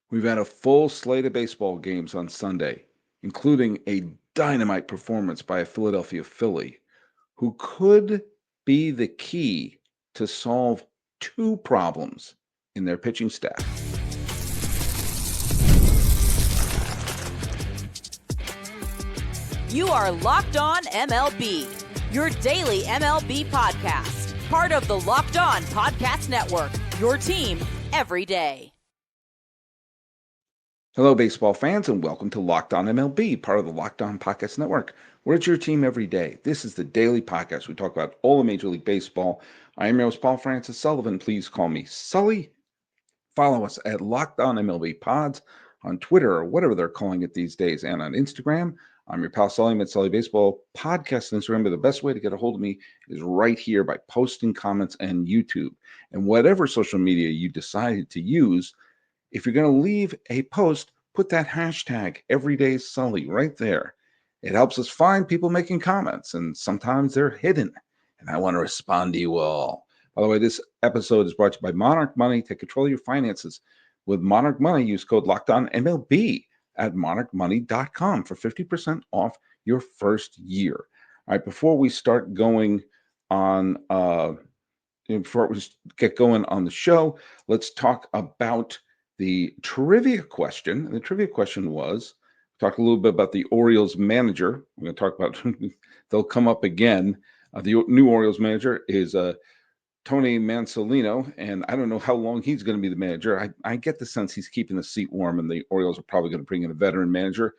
We've had a full slate of baseball games on Sunday, including a dynamite performance by a Philadelphia Philly who could be the key to solve two problems in their pitching staff. You are Locked On MLB, your daily MLB podcast, part of the Locked On Podcast Network, your team every day. Hello, baseball fans, and welcome to Locked On MLB, part of the Locked On Podcast Network. We're at your team every day. This is the daily podcast. We talk about all of Major League Baseball. I am your host, Paul Francis Sullivan. Please call me Sully. Follow us at Locked On MLB Pods on Twitter or whatever they're calling it these days, and on Instagram. I'm your pal Sully at Sully Baseball Podcast on Instagram. But the best way to get a hold of me is right here by posting comments and YouTube. And whatever social media you decided to use, if you're going to leave a post, put that hashtag #EverydaySully right there. It helps us find people making comments, and sometimes they're hidden, and I want to respond to you all. By the way, this episode is brought to you by Monarch Money. Take control of your finances. With Monarch Money, use code LOCKEDONMLB at monarchmoney.com for 50% off your first year. All right, before we start going on, before we get going on the show, let's talk about the trivia question. The trivia question was, talk a little bit about the Orioles manager. We're going to talk about, they'll come up again. The new Orioles manager is Tony Mansolino, and I don't know how long he's going to be the manager. I get the sense he's keeping the seat warm, and the Orioles are probably going to bring in a veteran manager.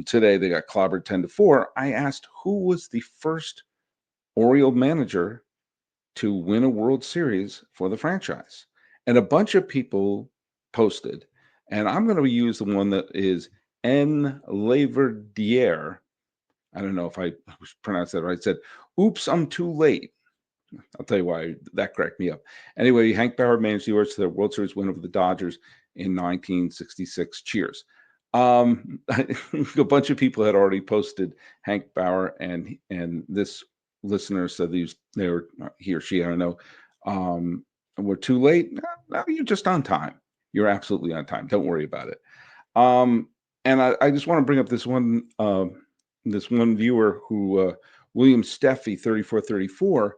Today, they got clobbered 10-4. I asked who was the first Oriole manager to win a World Series for the franchise. And a bunch of people posted, and I'm going to use the one that is N. Laverdiere. I don't know if I pronounced that right. It said, "Oops, I'm too late." I'll tell you why that cracked me up. Anyway, Hank Bauer managed the Orioles to their World Series win over the Dodgers in 1966. Cheers. A bunch of people had already posted Hank Bauer, and this listener said they were he or she, I don't know, we're too late. No, you're just on time. You're absolutely on time. Don't worry about it. And I just want to bring up this one viewer who William Steffi 3434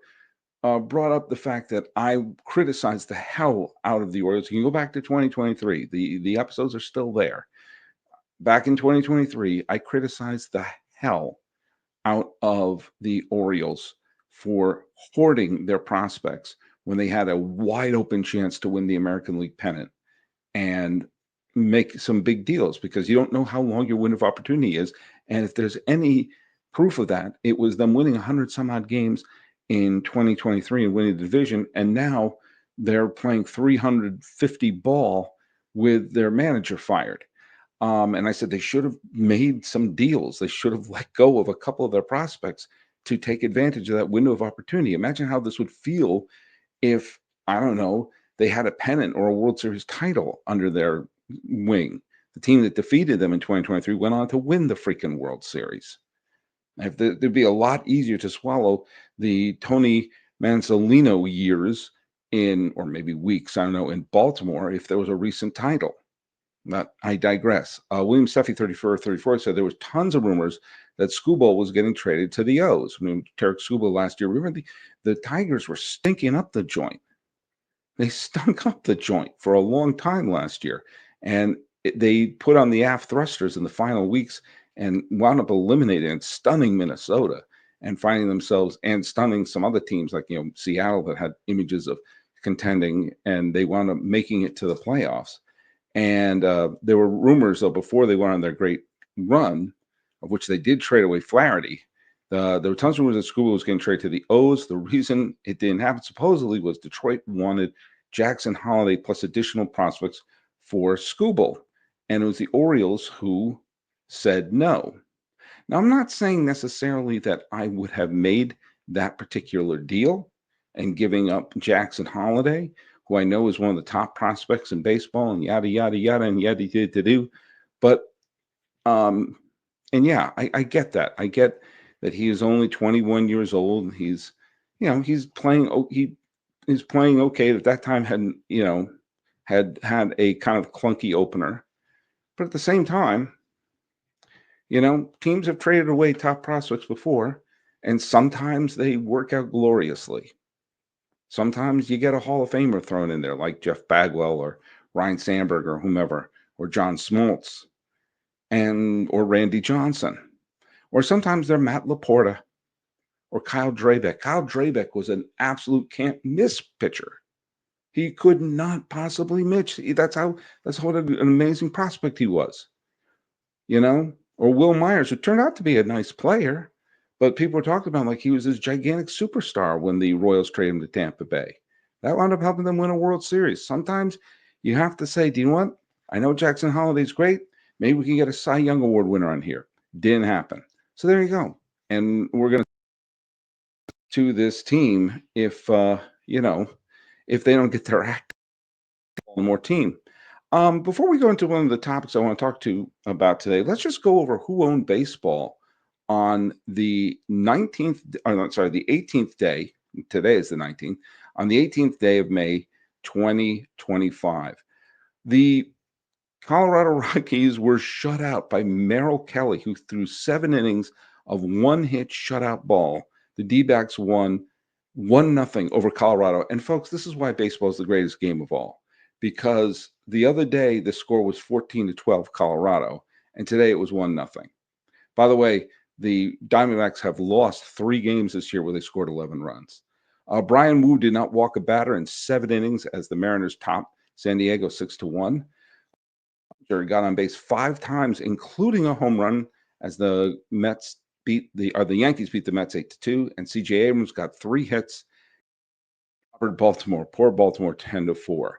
brought up the fact that I criticized the hell out of the Orioles. You can go back to 2023. The episodes are still there. Back in 2023, I criticized the hell out of the Orioles for hoarding their prospects when they had a wide open chance to win the American League pennant and make some big deals, because you don't know how long your window of opportunity is. And if there's any proof of that, it was them winning 100 some odd games in 2023 and winning the division. And now they're playing 350 ball with their manager fired. And I said they should have made some deals. They should have let go of a couple of their prospects to take advantage of that window of opportunity. Imagine how this would feel if, I don't know, they had a pennant or a World Series title under their wing. The team that defeated them in 2023 went on to win the freaking World Series. There'd be a lot easier to swallow the Tony Mansolino years or maybe weeks, I don't know, in Baltimore if there was a recent title. But I digress. William Steffi 34 said there was tons of rumors that Skubal was getting traded to the O's. I mean, Tarek Skubal last year, remember the Tigers were stinking up the joint. They stunk up the joint for a long time last year. And they put on the aft thrusters in the final weeks and wound up eliminating and stunning Minnesota and finding themselves and stunning some other teams like, Seattle that had images of contending, and they wound up making it to the playoffs. And there were rumors, though, before they went on their great run, of which they did trade away Flaherty. There were tons of rumors that Skubal was getting traded to the O's. The reason it didn't happen, supposedly, was Detroit wanted Jackson Holliday plus additional prospects for Skubal. And it was the Orioles who said no. Now, I'm not saying necessarily that I would have made that particular deal and giving up Jackson Holliday, who I know is one of the top prospects in baseball, and yada, yada, yada, and yada, yada, yada. But, and yeah, I get that. I get that he is only 21 years old. He's playing. He's playing okay. At that time, hadn't had had a kind of clunky opener. But at the same time, teams have traded away top prospects before, and sometimes they work out gloriously. Sometimes you get a Hall of Famer thrown in there, like Jeff Bagwell or Ryan Sandberg or whomever, or John Smoltz, or Randy Johnson. Or sometimes they're Matt Laporta or Kyle Drabek. Kyle Drabek was an absolute can't miss pitcher. He could not possibly miss. That's what an amazing prospect he was. Or Will Myers, who turned out to be a nice player, but people were talking about him like he was this gigantic superstar when the Royals traded him to Tampa Bay. That wound up helping them win a World Series. Sometimes you have to say, do you know what? I know Jackson Holliday's great. Maybe we can get a Cy Young Award winner on here. Didn't happen. So there you go. And we're going to this team if if they don't get their act on more team. Before we go into one of the topics I want to talk about today, let's just go over who owned baseball on the 19th, the 18th day. Today is the 19th. On the 18th day of May, 2025. The Colorado Rockies were shut out by Merrill Kelly, who threw 7 innings of one-hit shutout ball. The D-backs won 1-0 over Colorado. And folks, this is why baseball is the greatest game of all. Because the other day the score was 14-12 Colorado, and today it was 1-0. By the way, the Diamondbacks have lost 3 games this year where they scored 11 runs. Brian Wu did not walk a batter in 7 innings as the Mariners topped San Diego 6-1. Got on base 5 times, including a home run, as the Yankees beat the Mets 8-2, and C.J. Abrams got 3 hits. Poor Baltimore 10-4.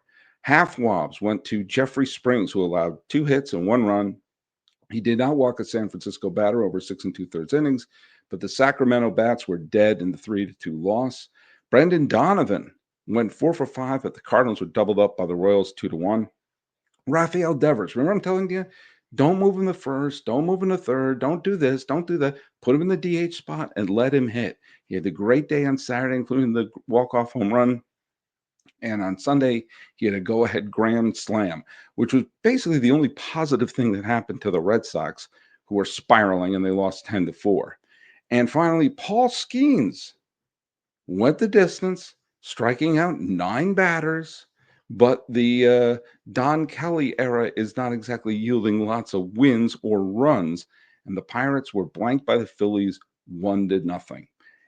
Half wobs went to Jeffrey Springs, who allowed 2 hits and 1 run. He did not walk a San Francisco batter over 6 2/3 innings, but the Sacramento Bats were dead in the 3-2 loss. Brendan Donovan went 4 for 5, but the Cardinals were doubled up by the Royals 2-1. Rafael Devers, remember I'm telling you, don't move in the first, don't move in the third, don't do this, don't do that. Put him in the DH spot and let him hit. He had a great day on Saturday, including the walk-off home run. And on Sunday, he had a go-ahead grand slam, which was basically the only positive thing that happened to the Red Sox, who were spiraling, and they lost 10-4. And finally, Paul Skeens went the distance, striking out 9 batters. But the Don Kelly era is not exactly yielding lots of wins or runs. And the Pirates were blanked by the Phillies 1-0.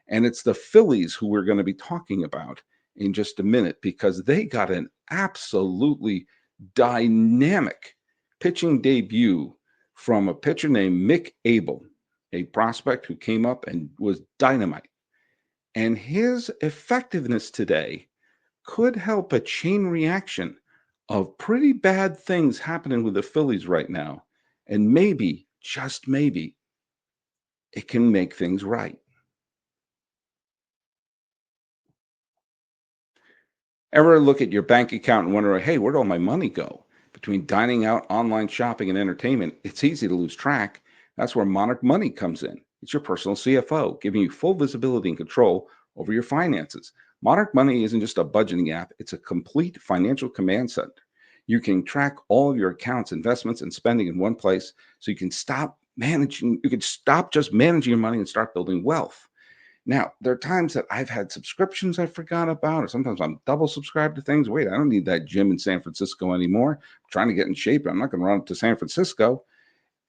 And it's the Phillies who we're going to be talking about in just a minute, because they got an absolutely dynamic pitching debut from a pitcher named Mick Abel, a prospect who came up and was dynamite. And his effectiveness today could help a chain reaction of pretty bad things happening with the Phillies right now. And maybe, just maybe, it can make things right. Ever look at your bank account and wonder, hey, where'd all my money go? Between dining out, online shopping, and entertainment, it's easy to lose track. That's where Monarch Money comes in. It's your personal CFO, giving you full visibility and control over your finances. Monarch Money isn't just a budgeting app, it's a complete financial command center. You can track all of your accounts, investments, and spending in one place, so you can stop just managing your money and start building wealth. Now, there are times that I've had subscriptions I forgot about, or sometimes I'm double subscribed to things. Wait, I don't need that gym in San Francisco anymore. I'm trying to get in shape. I'm not going to run up to San Francisco.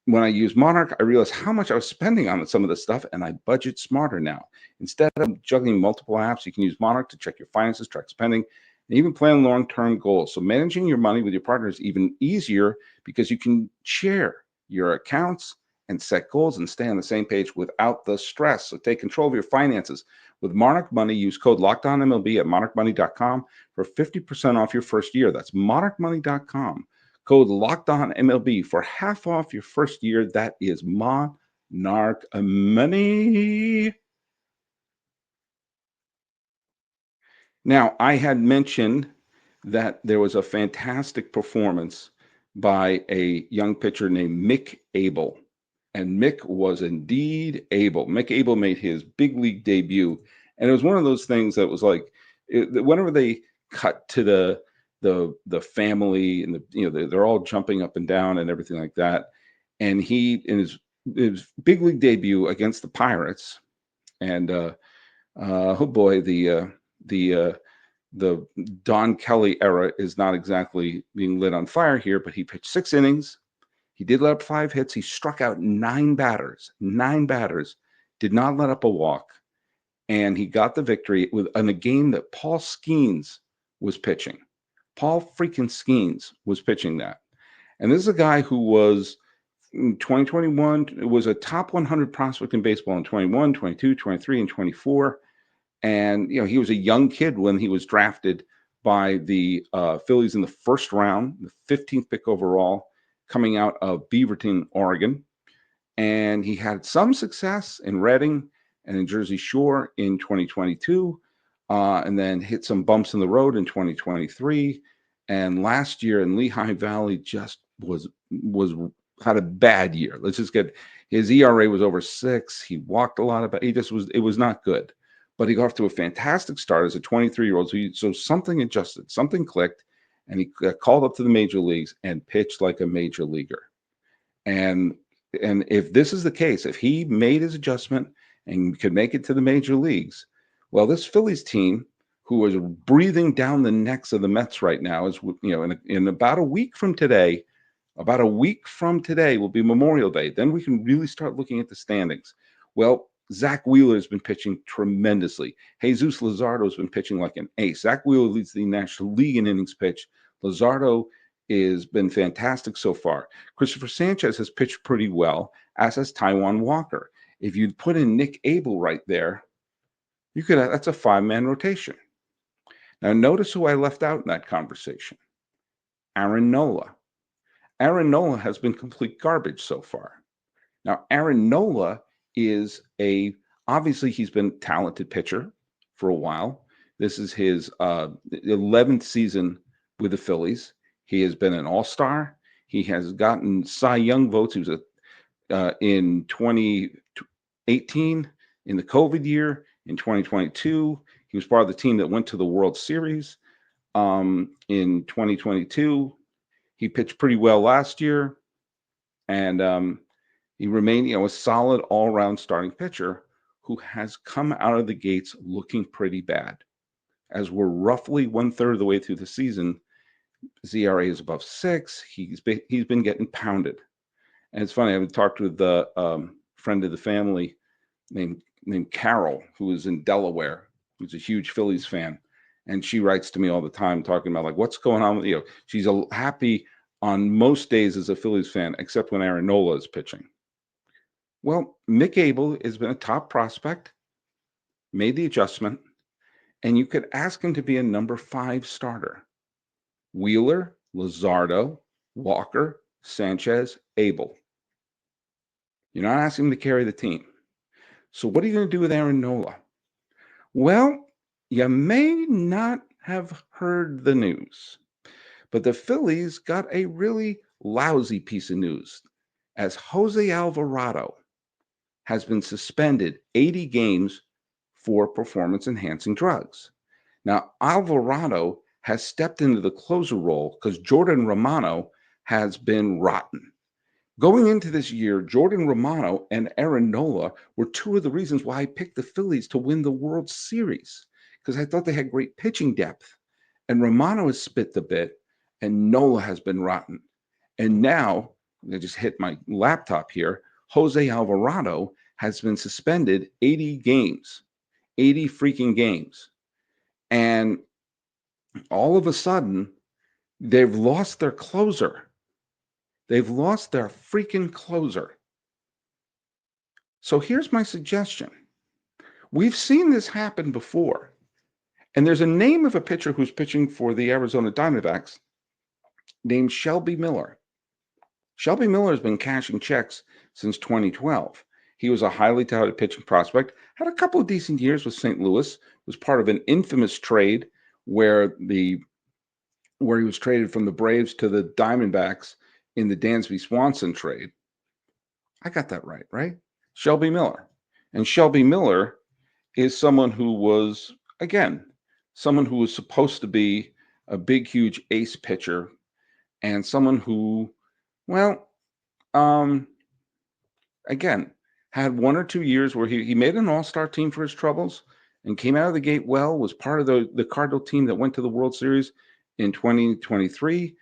When I use Monarch, I realized how much I was spending on some of this stuff, and I budget smarter now. Instead of juggling multiple apps, you can use Monarch to check your finances, track spending, and even plan long-term goals. So managing your money with your partner is even easier because you can share your accounts and set goals and stay on the same page without the stress. So take control of your finances. With Monarch Money, use code LOCKEDONMLB at monarchmoney.com for 50% off your first year. That's monarchmoney.com. Code LOCKEDONMLB for half off your first year. That is Monarch Money. Now, I had mentioned that there was a fantastic performance by a young pitcher named Mick Abel. And Mick was indeed able. Mick Abel made his big league debut. And it was one of those things that was like, whenever they cut to the family and they're all jumping up and down and everything like that. And he in his big league debut against the Pirates, and oh boy, the Don Kelly era is not exactly being lit on fire here, but he pitched 6 innings. He did let up 5 hits. He struck out 9 batters, did not let up a walk, and he got the victory in a game that Paul Skeens was pitching. Paul freaking Skeens was pitching that. And this is a guy who was in 2021, was a top 100 prospect in baseball in 21, 22, 23, and 24. And, he was a young kid when he was drafted by the Phillies in the first round, the 15th pick overall, coming out of Beaverton, Oregon. And he had some success in Reading and in Jersey Shore in 2022, and then hit some bumps in the road in 2023. And last year in Lehigh Valley just was had a bad year. Let's just get his ERA was over 6. He walked a lot it was not good. But he got off to a fantastic start as a 23-year-old. So something adjusted, something clicked, and he got called up to the major leagues and pitched like a major leaguer. And if this is the case, if he made his adjustment and could make it to the major leagues, well, this Phillies team, who is breathing down the necks of the Mets right now, is in about a week from today. About a week from today will be Memorial Day. Then we can really start looking at the standings. Well, Zach Wheeler has been pitching tremendously. Jesus Luzardo has been pitching like an ace. Zach Wheeler leads the National League in innings pitched. Luzardo has been fantastic so far. Christopher Sanchez has pitched pretty well, as has Taijuan Walker. If you put in Mick Abel right there, that's a 5-man rotation. Now, notice who I left out in that conversation. Aaron Nola. Aaron Nola has been complete garbage so far. Now, Aaron Nola is obviously he's been a talented pitcher for a while. This is his 11th season with the Phillies. He has been an all-star. He has gotten Cy Young votes. He was in 2018 in the COVID year. In 2022, he was part of the team that went to the World Series. In 2022, he pitched pretty well last year, and he remained, a solid all-around starting pitcher who has come out of the gates looking pretty bad. As we're roughly 1/3 of the way through the season, his ERA is above 6. He's been getting pounded, and it's funny. I've talked with the friend of the family named Carol, who is in Delaware, who's a huge Phillies fan, and she writes to me all the time talking about like what's going on with you. She's happy on most days as a Phillies fan, except when Aaron Nola is pitching. Well, Mick Abel has been a top prospect, made the adjustment, and you could ask him to be a number 5 starter. Wheeler, Luzardo, Walker, Sanchez, Abel. You're not asking him to carry the team. So what are you going to do with Aaron Nola? Well, you may not have heard the news, but the Phillies got a really lousy piece of news as Jose Alvarado has been suspended 80 games for performance-enhancing drugs. Now, Alvarado has stepped into the closer role because Jordan Romano has been rotten. Going into this year, Jordan Romano and Aaron Nola were 2 of the reasons why I picked the Phillies to win the World Series, because I thought they had great pitching depth. And Romano has spit the bit, and Nola has been rotten. And now, I just hit my laptop here, Jose Alvarado has been suspended 80 games, 80 freaking games. And all of a sudden, they've lost their closer. They've lost their freaking closer. So here's my suggestion. We've seen this happen before. And there's a name of a pitcher who's pitching for the Arizona Diamondbacks named Shelby Miller. Shelby Miller has been cashing checks since 2012. He was a highly touted pitching prospect, had a couple of decent years with St. Louis, was part of an infamous trade where he was traded from the Braves to the Diamondbacks in the Dansby Swanson trade. I got that right? Shelby Miller. And Shelby Miller is someone who was, again, someone who was supposed to be a big, huge ace pitcher, and someone who, well, um, again, had 1 or 2 years where he made an all-star team for his troubles and came out of the gate well, was part of the Cardinal team that went to the World Series in 2023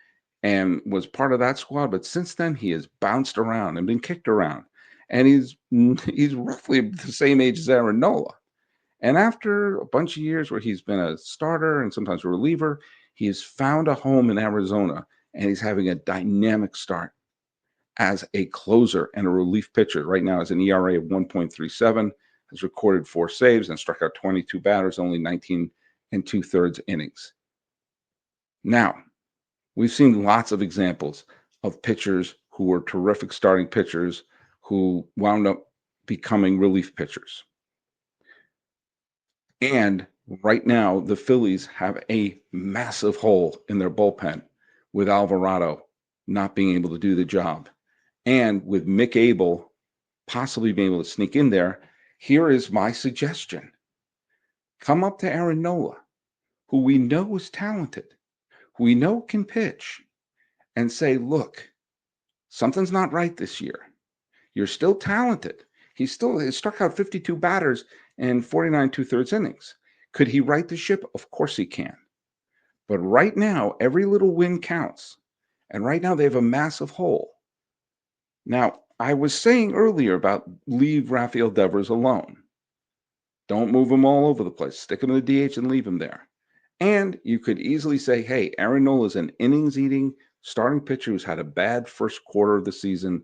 and was part of that squad. But since then, he has bounced around and been kicked around. And he's roughly the same age as Aaron Nola. And after a bunch of years where he's been a starter and sometimes a reliever, he has found a home in Arizona and he's having a dynamic start as a closer and a relief pitcher. Right now, has an ERA of 1.37, has recorded 4 saves and struck out 22 batters, only 19 and 2/3 innings. Now, we've seen lots of examples of pitchers who were terrific starting pitchers who wound up becoming relief pitchers. And right now, the Phillies have a massive hole in their bullpen with Alvarado not being able to do the job. And with Mick Abel possibly being able to sneak in there, here is my suggestion. Come up to Aaron Nola, who we know is talented, who we know can pitch, and say, look, something's not right this year. You're still talented. He struck out 52 batters and 49 2/3 innings. Could he right the ship? Of course he can. But right now, every little win counts. And right now, they have a massive hole. Now, I was saying earlier about leave Rafael Devers alone. Don't move him all over the place. Stick him in the DH and leave him there. And you could easily say, hey, Aaron Nola is an innings-eating starting pitcher who's had a bad first quarter of the season,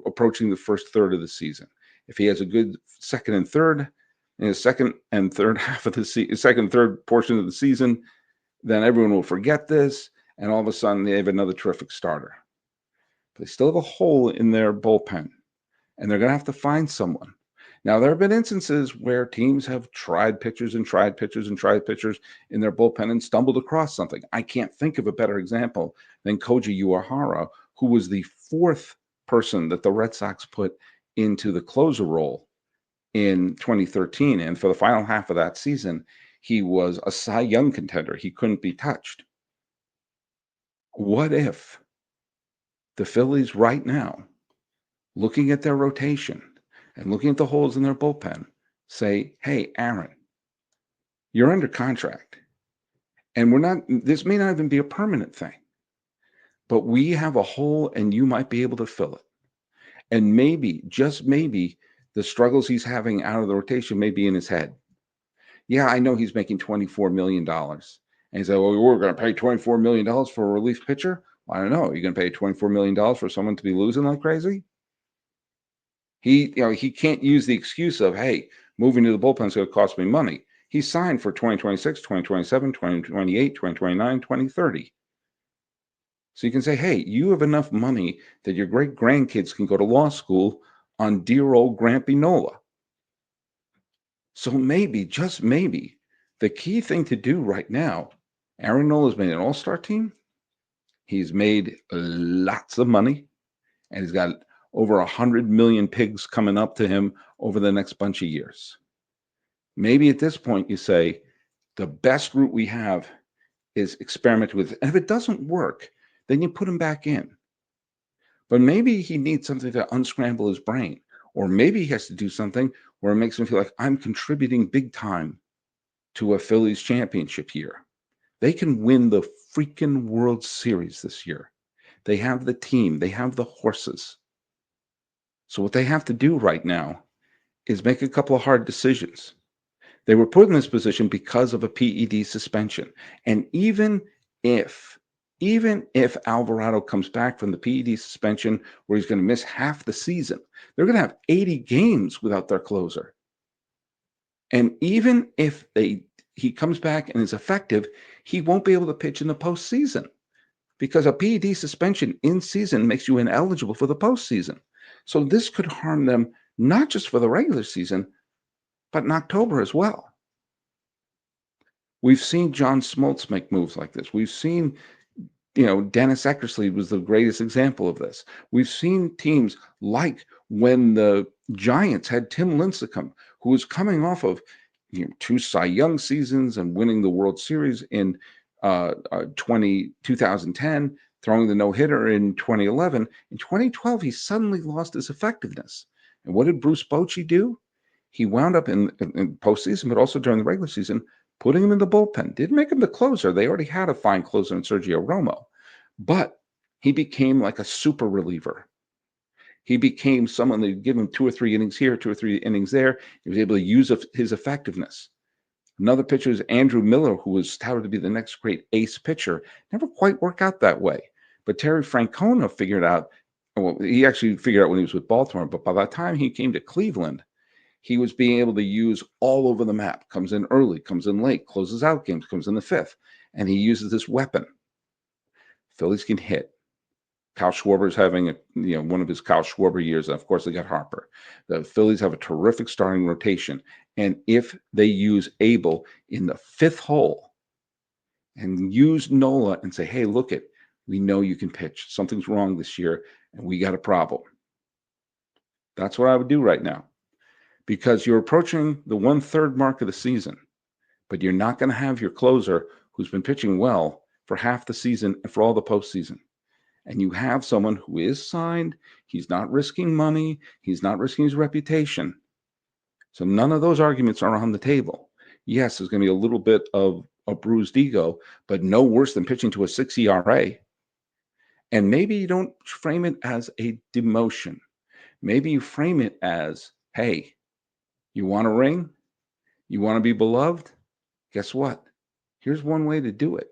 approaching the first third of the season. If he has a good second and third, in his second and third half of the second, third portion of the season, then everyone will forget this, and all of a sudden they have another terrific starter. They still have a hole in their bullpen, and they're going to have to find someone. Now, there have been instances where teams have tried pitchers and tried pitchers and tried pitchers in their bullpen and stumbled across something. I can't think of a better example than Koji Uehara, who was the 4th person that the Red Sox put into the closer role in 2013. And for the final half of that season, he was a Cy Young contender. He couldn't be touched. What if the Phillies right now, looking at their rotation and looking at the holes in their bullpen, say, hey, Aaron, you're under contract. And this may not even be a permanent thing, but we have a hole and you might be able to fill it. And maybe, just maybe, the struggles he's having out of the rotation may be in his head. Yeah, I know he's making $24 million. And he said, well, we're going to pay $24 million for a relief pitcher? I don't know. You're going to pay $24 million for someone to be losing like crazy? He can't use the excuse of, hey, moving to the bullpen is going to cost me money. He's signed for 2026, 2027, 2028, 2029, 2030. So you can say, hey, you have enough money that your great grandkids can go to law school on dear old Grampy Nola. So maybe, just maybe, the key thing to do right now, Aaron Nola's made an all-star team. He's made lots of money, and he's got over 100 million pigs coming up to him over the next bunch of years. Maybe at this point you say, the best route we have is experiment with it. And if it doesn't work, then you put him back in. But maybe he needs something to unscramble his brain. Or maybe he has to do something where it makes him feel like I'm contributing big time to a Phillies championship year. They can win the freaking World Series this year. They have the team. They have the horses. So what they have to do right now is make a couple of hard decisions. They were put in this position because of a PED suspension. And even if Alvarado comes back from the PED suspension where he's going to miss half the season, they're going to have 80 games without their closer. And even if he comes back and is effective, he won't be able to pitch in the postseason because a PED suspension in season makes you ineligible for the postseason. So this could harm them not just for the regular season, but in October as well. We've seen John Smoltz make moves like this. We've seen, Dennis Eckersley was the greatest example of this. We've seen teams like when the Giants had Tim Lincecum, who was coming off of 2 Cy Young seasons and winning the World Series in 2010, throwing the no-hitter in 2011. In 2012, he suddenly lost his effectiveness. And what did Bruce Bochy do? He wound up in postseason, but also during the regular season, putting him in the bullpen. Didn't make him the closer. They already had a fine closer in Sergio Romo. But he became like a super reliever. He became someone that give him 2 or 3 innings here, 2 or 3 innings there. He was able to use his effectiveness. Another pitcher is Andrew Miller, who was touted to be the next great ace pitcher. Never quite worked out that way. But Terry Francona figured out, well, he actually figured out when he was with Baltimore, but by the time he came to Cleveland, he was being able to use all over the map. Comes in early, comes in late, closes out games, comes in the 5th. And he uses this weapon. Phillies can hit. Kyle Schwarber's having one of his Kyle Schwarber years. And of course, they got Harper. The Phillies have a terrific starting rotation. And if they use Abel in the 5th hole and use Nola and say, hey, look it, we know you can pitch. Something's wrong this year, and we got a problem. That's what I would do right now. Because you're approaching the 1/3 mark of the season, but you're not going to have your closer who's been pitching well for half the season and for all the postseason. And you have someone who is signed. He's not risking money. He's not risking his reputation. So none of those arguments are on the table. Yes, there's going to be a little bit of a bruised ego, but no worse than pitching to a 6 ERA. And maybe you don't frame it as a demotion. Maybe you frame it as, hey, you want a ring? You want to be beloved? Guess what? Here's one way to do it.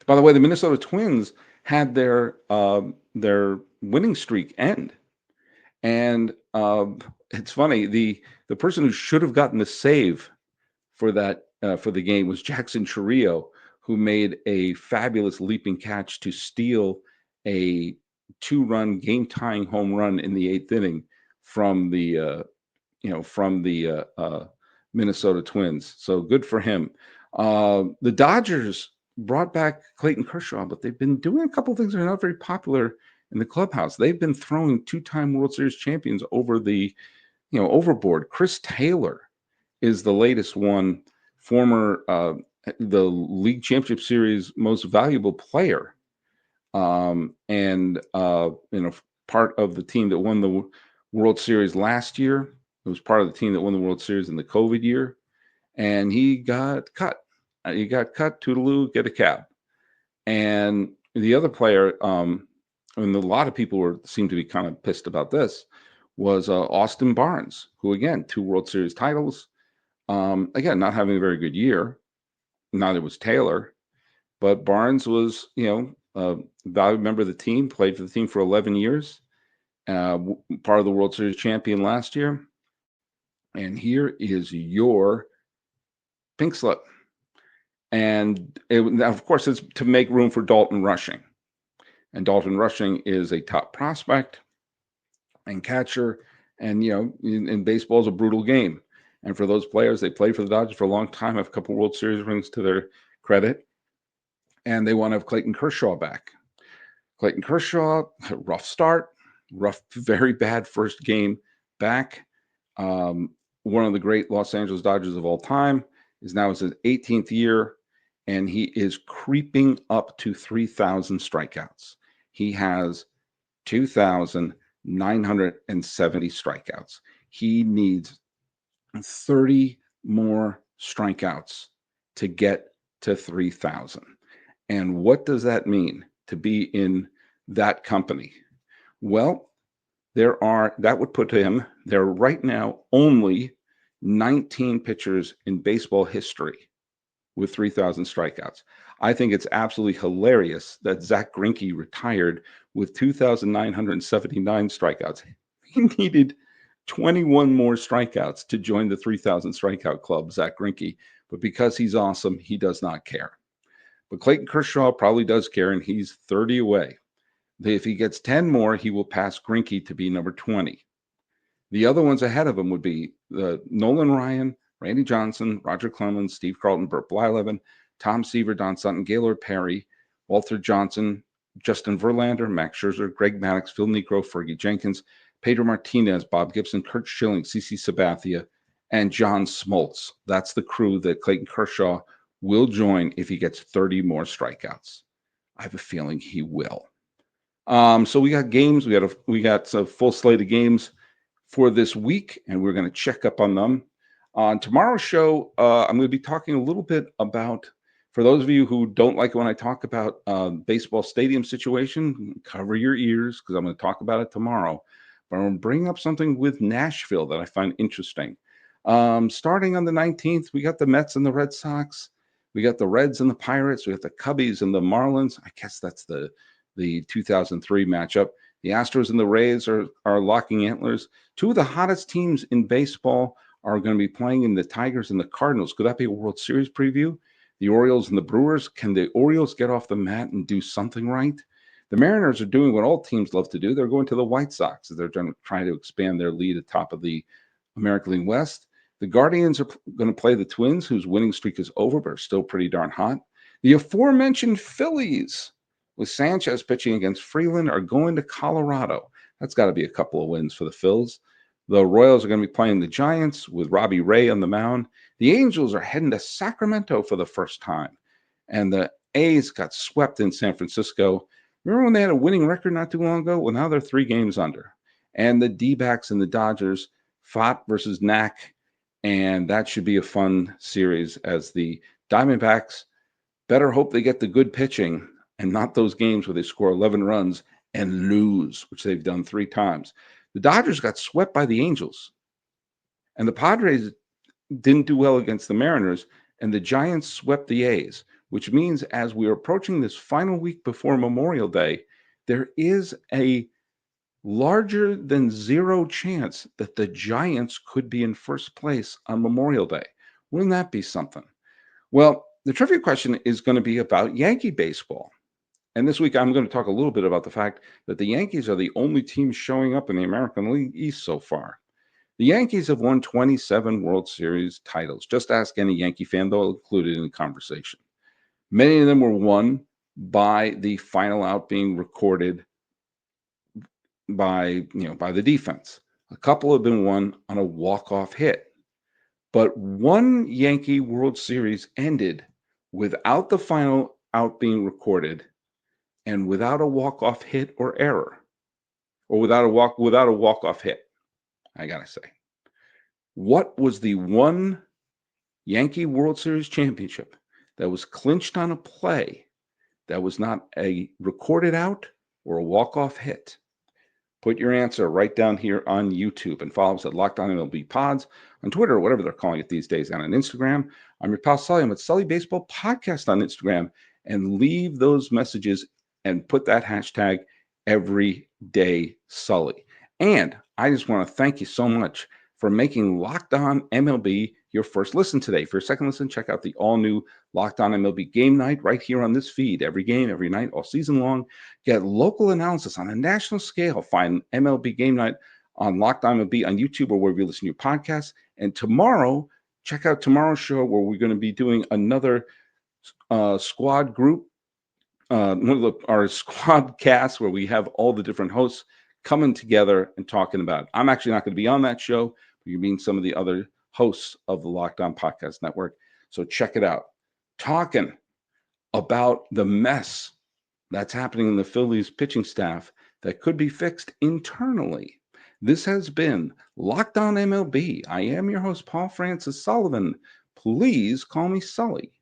By the way, the Minnesota Twins had their winning streak end, and it's funny. The person who should have gotten the save for that for the game was Jackson Chourio, who made a fabulous leaping catch to steal a 2-run game-tying home run in the 8th inning from the Minnesota Twins. So good for him. The Dodgers brought back Clayton Kershaw, but they've been doing a couple of things that are not very popular in the clubhouse. They've been throwing 2-time World Series champions overboard. Chris Taylor is the latest one, former the League Championship Series most valuable player, and part of the team that won the World Series last year. It was part of the team that won the World Series in the COVID year, and he got cut. He got cut, toodaloo, get a cab. And the other player, and a lot of people seem to be kind of pissed about this, was Austin Barnes, who, again, 2 World Series titles. Again, not having a very good year. Neither was Taylor. But Barnes was, a valued member of the team, played for the team for 11 years, part of the World Series champion last year. And here is your pink slip. And of course, it's to make room for Dalton Rushing. And Dalton Rushing is a top prospect and catcher. And, in baseball is a brutal game. And for those players, they played for the Dodgers for a long time, have a couple World Series rings to their credit. And they want to have Clayton Kershaw back. Clayton Kershaw, rough start, very bad first game back. One of the great Los Angeles Dodgers of all time is now in his 18th year, and he is creeping up to 3,000 strikeouts. He has 2,970 strikeouts. He needs 30 more strikeouts to get to 3,000. And what does that mean to be in that company? Well, that would put him, there are right now only 19 pitchers in baseball history with 3,000 strikeouts. I think it's absolutely hilarious that Zach Greinke retired with 2,979 strikeouts. He needed 21 more strikeouts to join the 3,000 strikeout club, Zach Greinke. But because he's awesome, he does not care. But Clayton Kershaw probably does care, and he's 30 away. If he gets 10 more, he will pass Greinke to be number 20. The other ones ahead of him would be Nolan Ryan, Randy Johnson, Roger Clemens, Steve Carlton, Burt Blyleven, Tom Seaver, Don Sutton, Gaylord Perry, Walter Johnson, Justin Verlander, Max Scherzer, Greg Maddux, Phil Niekro, Fergie Jenkins, Pedro Martinez, Bob Gibson, Kurt Schilling, CC Sabathia, and John Smoltz. That's the crew that Clayton Kershaw will join if he gets 30 more strikeouts. I have a feeling he will. So we got games. We got a full slate of games for this week, and we're going to check up on them. On tomorrow's show, I'm going to be talking a little bit about, for those of you who don't like it when I talk about baseball stadium situation, cover your ears because I'm going to talk about it tomorrow. But I'm going to bring up something with Nashville that I find interesting. Starting on the 19th, we got the Mets and the Red Sox. We got the Reds and the Pirates. We got the Cubbies and the Marlins. I guess that's the 2003 matchup. The Astros and the Rays are locking antlers. Two of the hottest teams in baseball are going to be playing in the Tigers and the Cardinals. Could that be a World Series preview? The Orioles and the Brewers. Can the Orioles get off the mat and do something right? The Mariners are doing what all teams love to do. They're going to the White Sox. They're trying to expand their lead atop of the American League West. The Guardians are going to play the Twins, whose winning streak is over, but are still pretty darn hot. The aforementioned Phillies, with Sanchez pitching against Freeland, are going to Colorado. That's got to be a couple of wins for the Phils. The Royals are going to be playing the Giants with Robbie Ray on the mound. The Angels are heading to Sacramento for the first time. And the A's got swept in San Francisco. Remember when they had a winning record not too long ago? Well, now they're 3 games under. And the D-backs and the Dodgers fought versus Knack. And that should be a fun series as the Diamondbacks better hope they get the good pitching and not those games where they score 11 runs and lose, which they've done 3 times. The Dodgers got swept by the Angels, and the Padres didn't do well against the Mariners, and the Giants swept the A's, which means as we're approaching this final week before Memorial Day, there is a larger than 0 chance that the Giants could be in first place on Memorial Day. Wouldn't that be something? Well, the trivia question is going to be about Yankee baseball. And this week, I'm going to talk a little bit about the fact that the Yankees are the only team showing up in the American League East so far. The Yankees have won 27 World Series titles. Just ask any Yankee fan, they'll include it in the conversation. Many of them were won by the final out being recorded by the defense. A couple have been won on a walk-off hit. But one Yankee World Series ended without the final out being recorded and without a walk-off hit or error, or without a walk-off hit. I gotta say, what was the one Yankee World Series championship that was clinched on a play that was not a recorded out or a walk-off hit? Put your answer right down here on YouTube and follow us at Locked On MLB Pods on Twitter or whatever they're calling it these days, and on Instagram. I'm your pal Sully. I'm at Sully Baseball Podcast on Instagram, and leave those messages and put that hashtag Everyday Sully. And I just want to thank you so much for making Locked On MLB your first listen today. For your second listen, check out the all-new Locked On MLB Game Night right here on this feed. Every game, every night, all season long. Get local analysis on a national scale. Find MLB Game Night on Locked On MLB on YouTube or wherever you listen to your podcasts. And tomorrow, check out tomorrow's show where we're going to be doing another squad group, our squad cast, where we have all the different hosts coming together and talking about it. I'm actually not going to be on that show, but you're meeting some of the other hosts of the Locked On Podcast Network. So check it out. Talking about the mess that's happening in the Phillies pitching staff that could be fixed internally. This has been Locked On MLB. I am your host, Paul Francis Sullivan. Please call me Sully.